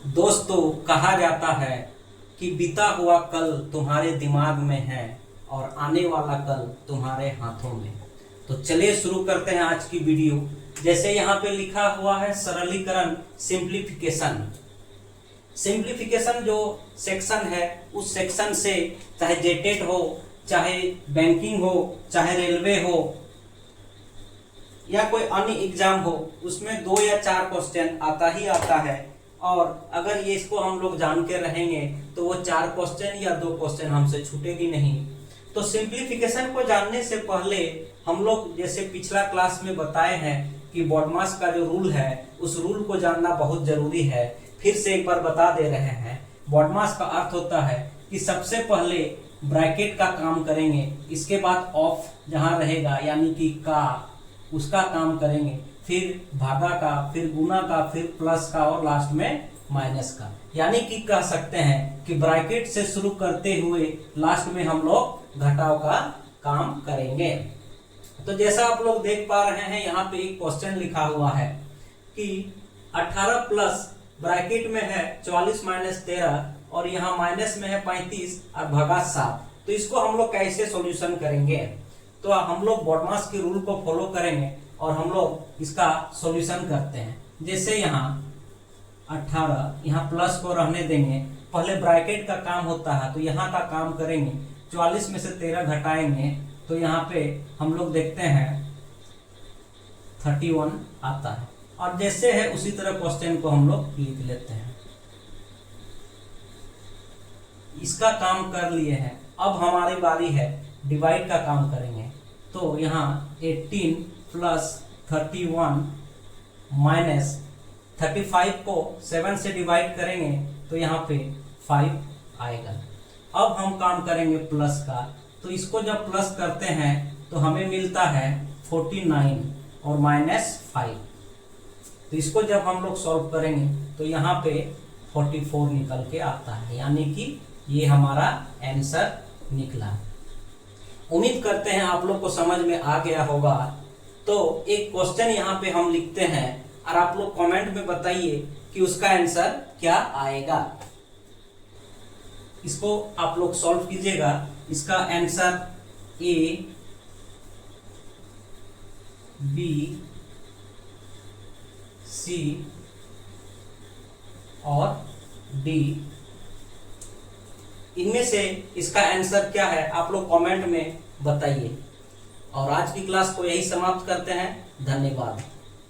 दोस्तों, कहा जाता है कि बीता हुआ कल तुम्हारे दिमाग में है और आने वाला कल तुम्हारे हाथों में। तो चलिए शुरू करते हैं आज की वीडियो। जैसे यहाँ पे लिखा हुआ है सरलीकरण, सिंप्लीफिकेशन। सिंप्लीफिकेशन जो सेक्शन है, उस सेक्शन से चाहे जेटेट हो, चाहे बैंकिंग हो, चाहे रेलवे हो या कोई अन्य एग्जाम हो, उसमें 2 या 4 क्वेश्चन आता ही आता है। और अगर ये इसको हम लोग जान के रहेंगे तो वो 4 क्वेश्चन या 2 क्वेश्चन हमसे छूटेगी नहीं। तो सिंप्लीफिकेशन को जानने से पहले हम लोग जैसे पिछला क्लास में बताए हैं कि बॉडमास का जो रूल है, उस रूल को जानना बहुत जरूरी है। फिर से एक बार बता दे रहे हैं। बॉडमास का अर्थ होता है कि सबसे पहले ब्रैकेट का काम करेंगे, इसके बाद ऑफ जहां रहेगा यानी कि का, उसका काम करेंगे, फिर भागा का, फिर गुना का, फिर प्लस का और लास्ट में माइनस का। यानी कि कह सकते हैं कि ब्रैकेट से शुरू करते हुए लास्ट में हम लोग घटाव का काम करेंगे। तो जैसा आप लोग देख पा रहे हैं, यहाँ पे एक क्वेश्चन लिखा हुआ है कि 18 प्लस ब्रैकेट में है 44 माइनस 13 और यहाँ माइनस में है 35 और भगा 7। तो इसको हम लोग कैसे सॉल्यूशन करेंगे? तो हम लोग बॉडमास के रूल को फॉलो करेंगे और हम लोग इसका सॉल्यूशन करते हैं। जैसे यहाँ 18, यहाँ प्लस को रहने देंगे, पहले ब्रैकेट का काम होता है तो यहाँ का काम करेंगे। 44 में से 13 घटाएंगे तो यहाँ पे हम लोग देखते हैं 31 आता है। और जैसे है उसी तरह क्वेश्चन को हम लोग लिख लेते हैं। इसका काम कर लिए हैं, अब हमारी बारी है डिवाइड का काम करेंगे। तो यहाँ 18 प्लस 31 माइनस 35 को 7 से डिवाइड करेंगे तो यहाँ पे 5 आएगा। अब हम काम करेंगे प्लस का। तो इसको जब प्लस करते हैं तो हमें मिलता है 49 और माइनस 5। तो इसको जब हम लोग सॉल्व करेंगे तो यहाँ पे 44 निकल के आता है, यानी कि ये हमारा आंसर निकला। उम्मीद करते हैं आप लोग को समझ में आ गया होगा। तो एक क्वेश्चन यहाँ पे हम लिखते हैं और आप लोग कमेंट में बताइए कि उसका आंसर क्या आएगा। इसको आप लोग सॉल्व कीजिएगा। इसका आंसर ए, बी, सी और डी, इनमें से इसका आंसर क्या है आप लोग कमेंट में बताइए। और आज की क्लास को यही समाप्त करते हैं। धन्यवाद।